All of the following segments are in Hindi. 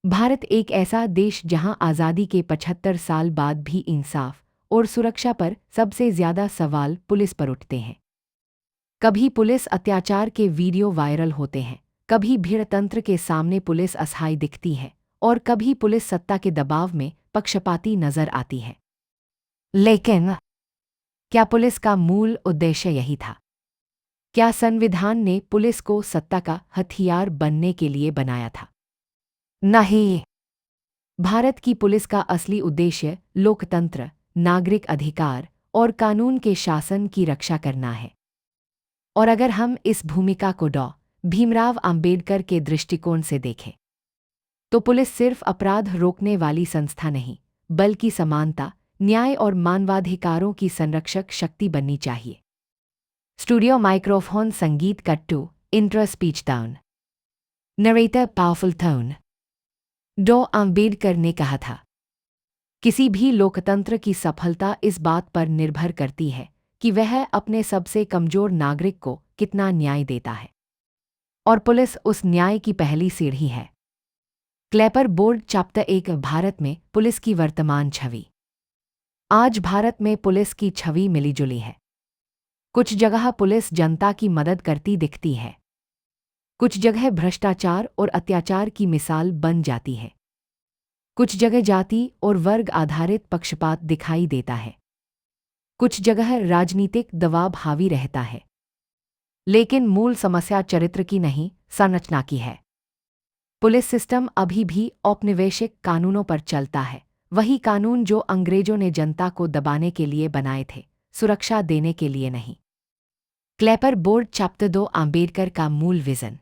भारत एक ऐसा देश जहां आज़ादी के 75 साल बाद भी इंसाफ और सुरक्षा पर सबसे ज्यादा सवाल पुलिस पर उठते हैं। कभी पुलिस अत्याचार के वीडियो वायरल होते हैं, कभी भीड़तंत्र के सामने पुलिस असहाय दिखती है और कभी पुलिस सत्ता के दबाव में पक्षपाती नजर आती है। लेकिन क्या पुलिस का मूल उद्देश्य यही था? क्या संविधान ने पुलिस को सत्ता का हथियार बनने के लिए बनाया था? नहीं। भारत की पुलिस का असली उद्देश्य लोकतंत्र, नागरिक अधिकार और कानून के शासन की रक्षा करना है। और अगर हम इस भूमिका को डॉ. भीमराव अंबेडकर के दृष्टिकोण से देखें, तो पुलिस सिर्फ अपराध रोकने वाली संस्था नहीं, बल्कि समानता, न्याय और मानवाधिकारों की संरक्षक शक्ति बननी चाहिए। स्टूडियो माइक्रोफोन संगीत कट्टू, intro speech town, narrator powerful tone. डॉ. अंबेडकर ने कहा था, किसी भी लोकतंत्र की सफलता इस बात पर निर्भर करती है कि वह अपने सबसे कमजोर नागरिक को कितना न्याय देता है, और पुलिस उस न्याय की पहली सीढ़ी है। Clapper board chapter 1। भारत में पुलिस की वर्तमान छवि। आज भारत में पुलिस की छवि मिलीजुली है। कुछ जगह पुलिस जनता की मदद करती दिखती है, कुछ जगह भ्रष्टाचार और अत्याचार की मिसाल बन जाती है, कुछ जगह जाति और वर्ग आधारित पक्षपात दिखाई देता है, कुछ जगह राजनीतिक दबाव हावी रहता है। लेकिन मूल समस्या चरित्र की नहीं, संरचना की है। पुलिस सिस्टम अभी भी औपनिवेशिक कानूनों पर चलता है, वही कानून जो अंग्रेजों ने जनता को दबाने के लिए बनाए थे, सुरक्षा देने के लिए नहीं। Clapper board chapter 2। अंबेडकर का मूल विजन।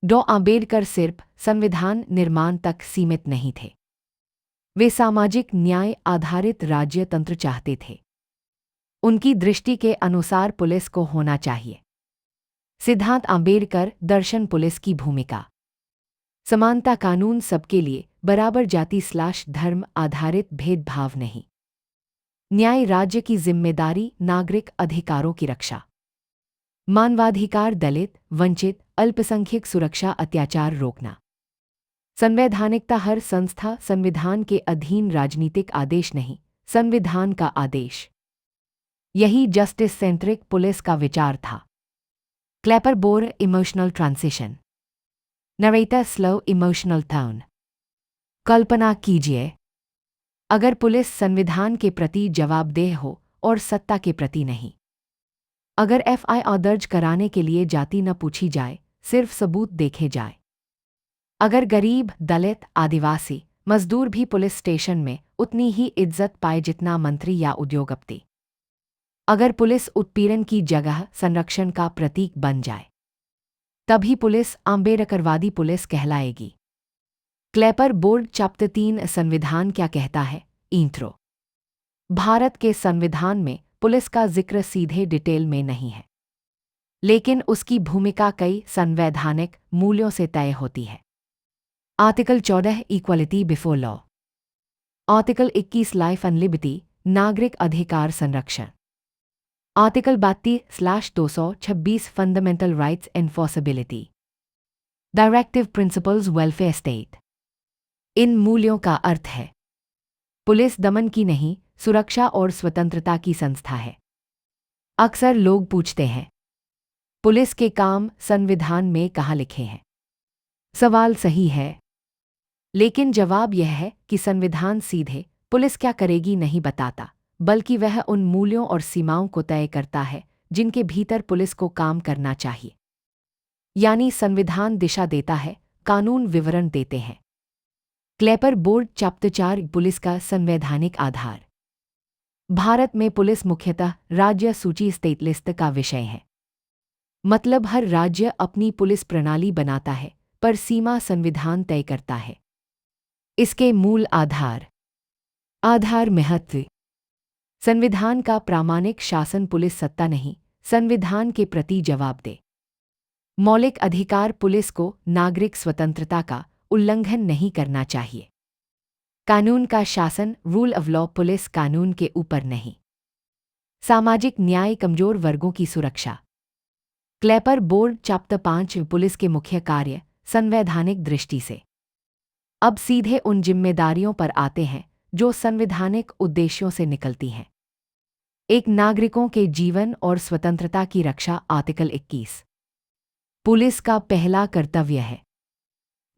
डॉ. अंबेडकर सिर्फ संविधान निर्माण तक सीमित नहीं थे, वे सामाजिक न्याय आधारित राज्य तंत्र चाहते थे। उनकी दृष्टि के अनुसार पुलिस को होना चाहिए। सिद्धांत अंबेडकर दर्शन पुलिस की भूमिका। समानता कानून सबके लिए, बराबर जाति/धर्म आधारित भेदभाव नहीं। न्याय राज्य की जिम्मेदारी, नागरिक अधिकारों की रक्षा। मानवाधिकार, दलित, वंचित, अल्पसंख्यक सुरक्षा, अत्याचार रोकना। संवैधानिकता, हर संस्था संविधान के अधीन, राजनीतिक आदेश नहीं, संविधान का आदेश। यही जस्टिस सेंट्रिक पुलिस का विचार था। Clapper board emotional transition. Narrator slow emotional tone. कल्पना कीजिए, अगर पुलिस संविधान के प्रति जवाबदेह हो और सत्ता के प्रति नहीं। अगर एफआईआर दर्ज कराने के लिए जाति न पूछी जाए, सिर्फ सबूत देखे जाए। अगर गरीब, दलित, आदिवासी, मजदूर भी पुलिस स्टेशन में उतनी ही इज्जत पाए जितना मंत्री या उद्योगपति। अगर पुलिस उत्पीड़न की जगह संरक्षण का प्रतीक बन जाए, तभी पुलिस आंबेडकरवादी पुलिस कहलाएगी। Clapper board chapter 3। संविधान क्या कहता है। इंट्रो। भारत के संविधान में पुलिस का जिक्र सीधे डिटेल में नहीं है, लेकिन उसकी भूमिका कई संवैधानिक मूल्यों से तय होती है। Article 14 equality before law. Article 21 life and liberty, नागरिक अधिकार संरक्षण। Article 32/226 fundamental rights enforceability. Directive principles welfare state. इन मूल्यों का अर्थ है, पुलिस दमन की नहीं, सुरक्षा और स्वतंत्रता की संस्था है। अक्सर लोग पूछते हैं, पुलिस के काम संविधान में कहाँ लिखे हैं? सवाल सही है, लेकिन जवाब यह है कि संविधान सीधे पुलिस क्या करेगी नहीं बताता, बल्कि वह उन मूल्यों और सीमाओं को तय करता है जिनके भीतर पुलिस को काम करना चाहिए। यानी संविधान दिशा देता है, कानून विवरण देते हैं। Clapper board chapter 4। पुलिस का संवैधानिक आधार। भारत में पुलिस मुख्यतः राज्य सूची स्टेट लिस्ट का विषय है। मतलब हर राज्य अपनी पुलिस प्रणाली बनाता है, पर सीमा संविधान तय करता है। इसके मूल आधार महत्व। संविधान का प्रामाणिक शासन, पुलिस सत्ता नहीं, संविधान के प्रति जवाबदेह। मौलिक अधिकार, पुलिस को नागरिक स्वतंत्रता का उल्लंघन नहीं करना चाहिए। कानून का शासन, रूल ऑफ लॉ, पुलिस कानून के ऊपर नहीं। सामाजिक न्याय, कमजोर वर्गों की सुरक्षा। Clapper board chapter 5। पुलिस के मुख्य कार्य संवैधानिक दृष्टि से। अब सीधे उन जिम्मेदारियों पर आते हैं जो संवैधानिक उद्देश्यों से निकलती हैं। एक नागरिकों के जीवन और स्वतंत्रता की रक्षा। आर्टिकल 21। पुलिस का पहला कर्तव्य है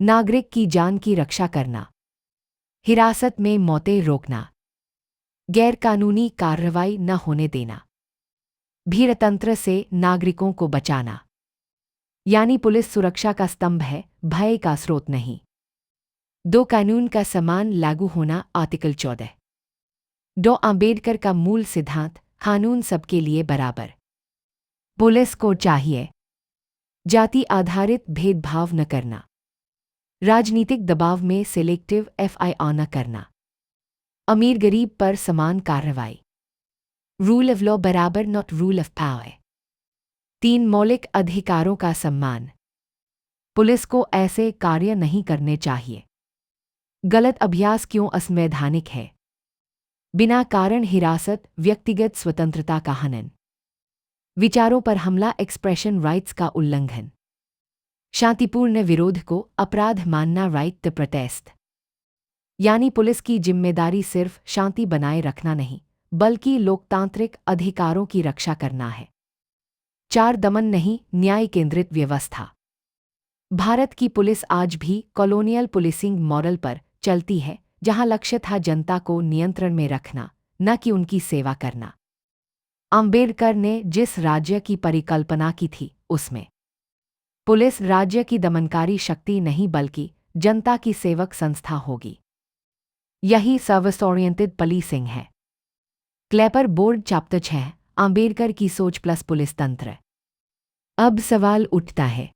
नागरिक की जान की रक्षा करना, हिरासत में मौतें रोकना, गैरकानूनी कार्रवाई न होने देना, भीड़तंत्र से नागरिकों को बचाना। यानी पुलिस सुरक्षा का स्तंभ है, भय का स्रोत नहीं। दो कानून का समान लागू होना। आर्टिकल 14। डॉ आंबेडकर का मूल सिद्धांत कानून सबके लिए बराबर। पुलिस को चाहिए जाति आधारित भेदभाव न करना, राजनीतिक दबाव में सिलेक्टिव एफआईआर न करना, अमीर गरीब पर समान कार्रवाई, रूल ऑफ लॉ बराबर नॉट रूल ऑफ पावर। 3 मौलिक अधिकारों का सम्मान। पुलिस को ऐसे कार्य नहीं करने चाहिए। गलत अभ्यास क्यों असंवैधानिक है? बिना कारण हिरासत, व्यक्तिगत स्वतंत्रता का हनन, विचारों पर हमला, एक्सप्रेशन राइट्स का उल्लंघन, शांतिपूर्ण विरोध को अपराध मानना, राइट टू प्रोटेस्ट। यानी पुलिस की जिम्मेदारी सिर्फ शांति बनाए रखना नहीं, बल्कि लोकतांत्रिक अधिकारों की रक्षा करना है। 4 दमन नहीं, न्याय केंद्रित व्यवस्था। भारत की पुलिस आज भी कॉलोनियल पुलिसिंग मॉडल पर चलती है, जहां लक्ष्य था जनता को नियंत्रण में रखना, न कि उनकी सेवा करना। अंबेडकर ने जिस राज्य की परिकल्पना की थी, उसमें पुलिस राज्य की दमनकारी शक्ति नहीं बल्कि जनता की सेवक संस्था होगी। यही सर्विस ओरिएंटेड पुलिसिंग है। क्लेपर बोर्ड चैप्टर 6, अंबेडकर की सोच प्लस पुलिस तंत्र। अब सवाल उठता है,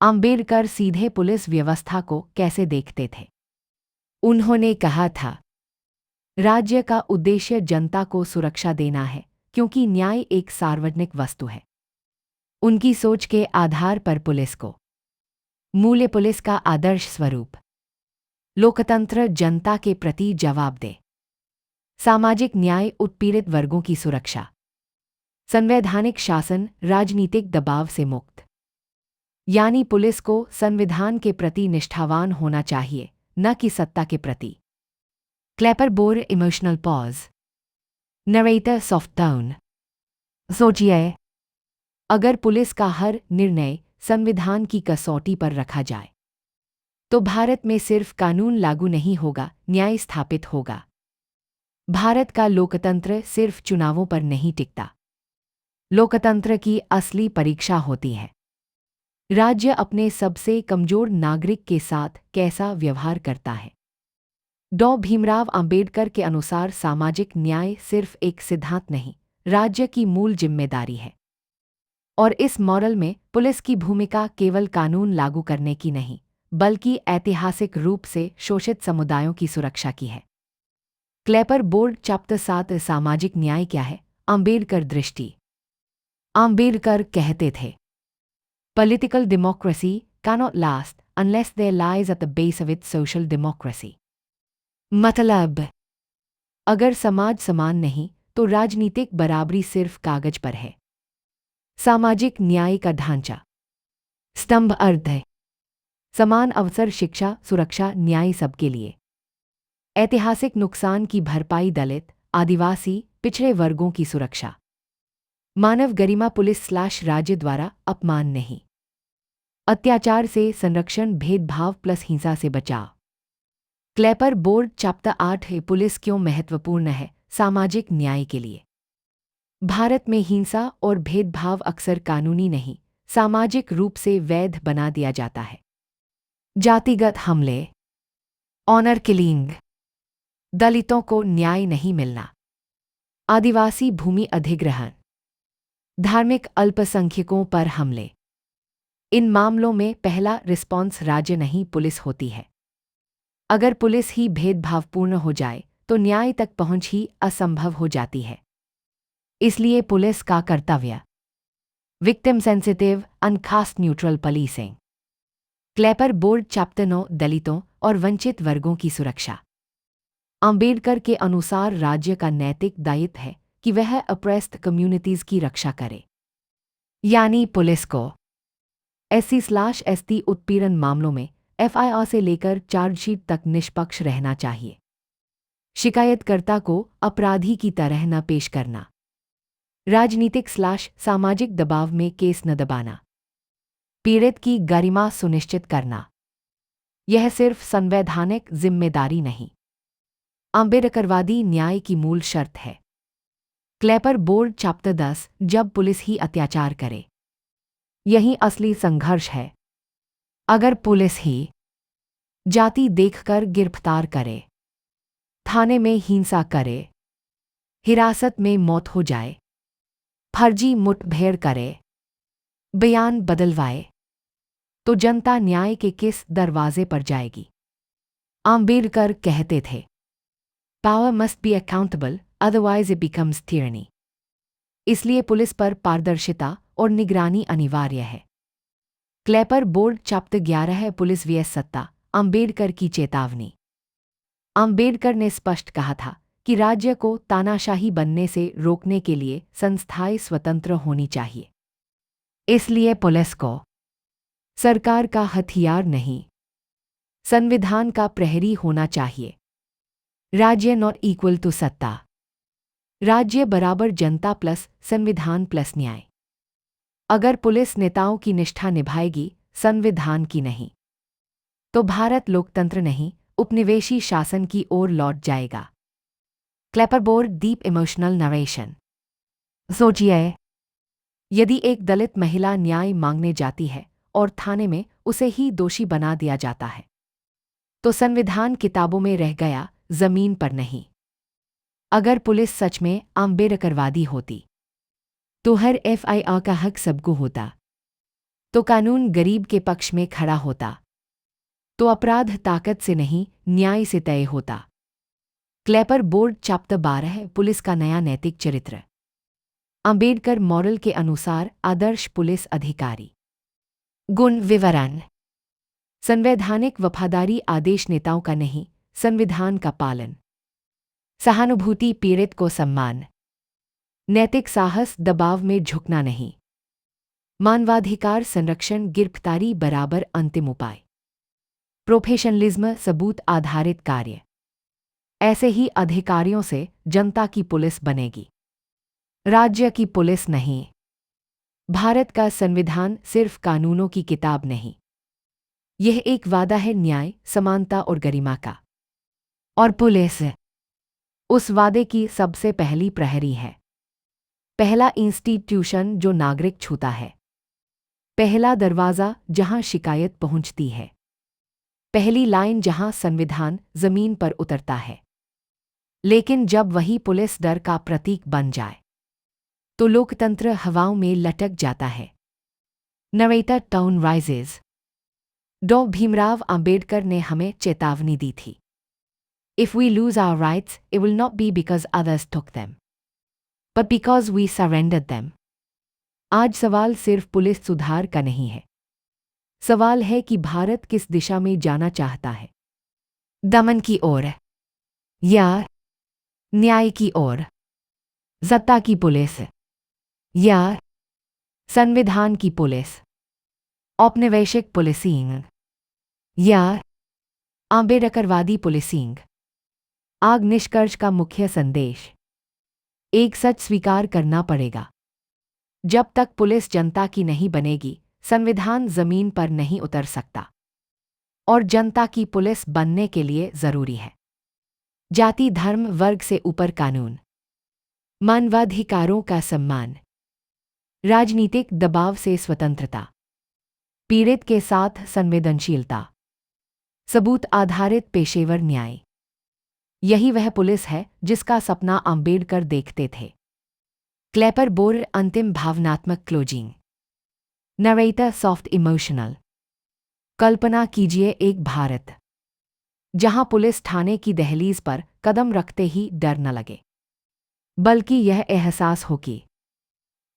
अंबेडकर सीधे पुलिस व्यवस्था को कैसे देखते थे? उन्होंने कहा था, राज्य का उद्देश्य जनता को सुरक्षा देना है, क्योंकि न्याय एक सार्वजनिक वस्तु है। उनकी सोच के आधार पर पुलिस को मूल्य, पुलिस का आदर्श स्वरूप, लोकतंत्र, जनता के प्रति जवाबदेह, सामाजिक न्याय, उत्पीड़ित वर्गों की सुरक्षा, संवैधानिक शासन, राजनीतिक दबाव से मुक्त। यानी पुलिस को संविधान के प्रति निष्ठावान होना चाहिए, न कि सत्ता के प्रति। Clapper board emotional pause. Narrator soft tone. सोचिए, अगर पुलिस का हर निर्णय संविधान की कसौटी पर रखा जाए तो भारत में सिर्फ कानून लागू नहीं होगा, न्याय स्थापित होगा। भारत का लोकतंत्र सिर्फ चुनावों पर नहीं टिकता। लोकतंत्र की असली परीक्षा होती है राज्य अपने सबसे कमजोर नागरिक के साथ कैसा व्यवहार करता है। डॉ भीमराव अंबेडकर के अनुसार सामाजिक न्याय सिर्फ एक सिद्धांत नहीं, राज्य की मूल जिम्मेदारी है। और इस मॉडल में पुलिस की भूमिका केवल कानून लागू करने की नहीं, बल्कि ऐतिहासिक रूप से शोषित समुदायों की सुरक्षा की है। क्लेपर बोर्ड चैप्टर 7, सामाजिक न्याय क्या है? अंबेडकर दृष्टि। अंबेडकर कहते थे, political democracy cannot last unless there lies at the base of it social democracy। मतलब, अगर समाज समान नहीं तो राजनीतिक बराबरी सिर्फ कागज पर है। सामाजिक न्याय का ढांचा स्तंभ अर्थ है समान अवसर, शिक्षा, सुरक्षा, न्याय सबके लिए। ऐतिहासिक नुकसान की भरपाई, दलित, आदिवासी, पिछड़े वर्गों की सुरक्षा। मानव गरिमा, पुलिस/राज्य द्वारा अपमान नहीं। अत्याचार से संरक्षण, भेदभाव प्लस हिंसा से बचाव। क्लेपर बोर्ड चैप्टर 8 है, पुलिस क्यों महत्वपूर्ण है सामाजिक न्याय के लिए। भारत में हिंसा और भेदभाव अक्सर कानूनी नहीं, सामाजिक रूप से वैध बना दिया जाता है। जातिगत हमले, ऑनर किलिंग, दलितों को न्याय नहीं मिलना, आदिवासी भूमि अधिग्रहण, धार्मिक अल्पसंख्यकों पर हमले। इन मामलों में पहला रिस्पॉन्स राज्य नहीं पुलिस होती है। अगर पुलिस ही भेदभावपूर्ण हो जाए तो न्याय तक पहुंच ही असंभव हो जाती है। इसलिए पुलिस का कर्तव्य victim sensitive uncaste neutral policing. Clapper board chapter 9, दलितों और वंचित वर्गों की सुरक्षा। अंबेडकर के अनुसार राज्य का नैतिक दायित्व है कि वह अप्रेस्ड कम्युनिटीज की रक्षा करे। यानी पुलिस को SC/ST उत्पीड़न मामलों में एफआईआर से लेकर चार्जशीट तक निष्पक्ष रहना चाहिए। शिकायतकर्ता को अपराधी की तरह न पेश करना। राजनीतिक/सामाजिक दबाव में केस न दबाना। पीड़ित की गरिमा सुनिश्चित करना। यह सिर्फ संवैधानिक जिम्मेदारी नहीं, आम्बेडकरवादी न्याय की मूल शर्त है। क्लेपर बोर्ड चैप्टर 10। जब पुलिस ही अत्याचार करे, यही असली संघर्ष है। अगर पुलिस ही जाति देखकर गिरफ्तार करे, थाने में हिंसा करे, हिरासत में मौत हो जाए, फर्जी मुठभेड़ करे, बयान बदलवाए, तो जनता न्याय के किस दरवाजे पर जाएगी? आम्बेडकर कहते थे, power must be accountable, otherwise it becomes tyranny। इसलिए पुलिस पर पारदर्शिता और निगरानी अनिवार्य है। क्लेपर बोर्ड चैप्टर 11 है पुलिस vs सत्ता। आम्बेडकर की चेतावनी। आम्बेडकर ने स्पष्ट कहा था कि राज्य को तानाशाही बनने से रोकने के लिए संस्थाएं स्वतंत्र होनी चाहिए। इसलिए पुलिस को सरकार का हथियार नहीं, संविधान का प्रहरी होना चाहिए। राज्य नॉट इक्वल टू सत्ता। राज्य बराबर जनता प्लस संविधान प्लस न्याय। अगर पुलिस नेताओं की निष्ठा निभाएगी, संविधान की नहीं, तो भारत लोकतंत्र नहीं, उपनिवेशी शासन की ओर लौट जाएगा। क्लेपर बोर्ड डीप इमोशनल नरेशन। सोचिए, यदि एक दलित महिला न्याय मांगने जाती है और थाने में उसे ही दोषी बना दिया जाता है, तो संविधान किताबों में रह गया, जमीन पर नहीं। अगर पुलिस सच में आम्बेडकरवादी होती, तो हर एफआईआर का हक सबको होता, तो कानून गरीब के पक्ष में खड़ा होता, तो अपराध ताकत से नहीं, न्याय से तय होता। क्लेपर बोर्ड चैप्टर 12 है पुलिस का नया नैतिक चरित्र। आम्बेडकर मॉडल के अनुसार आदर्श पुलिस अधिकारी। गुण विवरण। संवैधानिक वफादारी, आदेश नेताओं का नहीं, संविधान का पालन। सहानुभूति, पीड़ित को सम्मान। नैतिक साहस, दबाव में झुकना नहीं। मानवाधिकार संरक्षण, गिरफ्तारी बराबर अंतिम उपाय। प्रोफेशनलिज्म, सबूत आधारित कार्य। ऐसे ही अधिकारियों से जनता की पुलिस बनेगी, राज्य की पुलिस नहीं। भारत का संविधान सिर्फ कानूनों की किताब नहीं, यह एक वादा है न्याय, समानता और गरिमा का। और पुलिस उस वादे की सबसे पहली प्रहरी है। पहला इंस्टीट्यूशन जो नागरिक छूता है, पहला दरवाज़ा जहां शिकायत पहुंचती है, पहली लाइन जहां संविधान जमीन पर उतरता है। लेकिन जब वही पुलिस डर का प्रतीक बन जाए, तो लोकतंत्र हवाओं में लटक जाता है। Narrator town rises. डॉ भीमराव अंबेडकर ने हमें चेतावनी दी थी। If we lose our rights, it will not be because others took them, but because we surrendered them. आज सवाल सिर्फ पुलिस सुधार का नहीं है। सवाल है कि भारत किस दिशा में जाना चाहता है, दमन की ओर या न्याय की ओर, सत्ता की पुलिस या संविधान की पुलिस, औपनिवेशिक पुलिसिंग या आम्बेडकरवादी पुलिसिंग। आग निष्कर्ष का मुख्य संदेश। एक सच स्वीकार करना पड़ेगा, जब तक पुलिस जनता की नहीं बनेगी, संविधान जमीन पर नहीं उतर सकता। और जनता की पुलिस बनने के लिए जरूरी है जाति, धर्म, वर्ग से ऊपर कानून, मानवाधिकारों का सम्मान, राजनीतिक दबाव से स्वतंत्रता, पीड़ित के साथ संवेदनशीलता, सबूत आधारित पेशेवर न्याय। यही वह पुलिस है जिसका सपना अंबेडकर देखते थे। क्लेपर बोर्ड अंतिम भावनात्मक क्लोजिंग। Narrator soft emotional. कल्पना कीजिए एक भारत जहां पुलिस थाने की दहलीज पर कदम रखते ही डर न लगे, बल्कि यह एहसास हो कि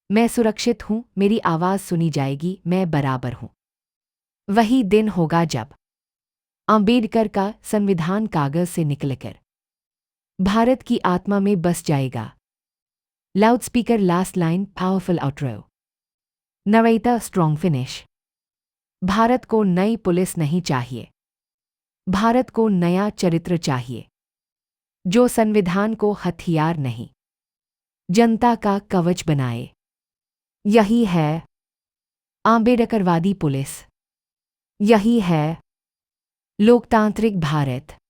मैं सुरक्षित हूं, मेरी आवाज सुनी जाएगी, मैं बराबर हूं। वही दिन होगा जब अंबेडकर का संविधान कागज से निकलकर भारत की आत्मा में बस जाएगा। Loudspeaker last line, powerful outro. Narrator strong finish. Bharat को नई पुलिस नहीं चाहिए, भारत को नया चरित्र चाहिए, जो संविधान को हथियार नहीं, जनता का कवच बनाए। यही है आंबेडकरवादी पुलिस। यही है लोकतांत्रिक भारत।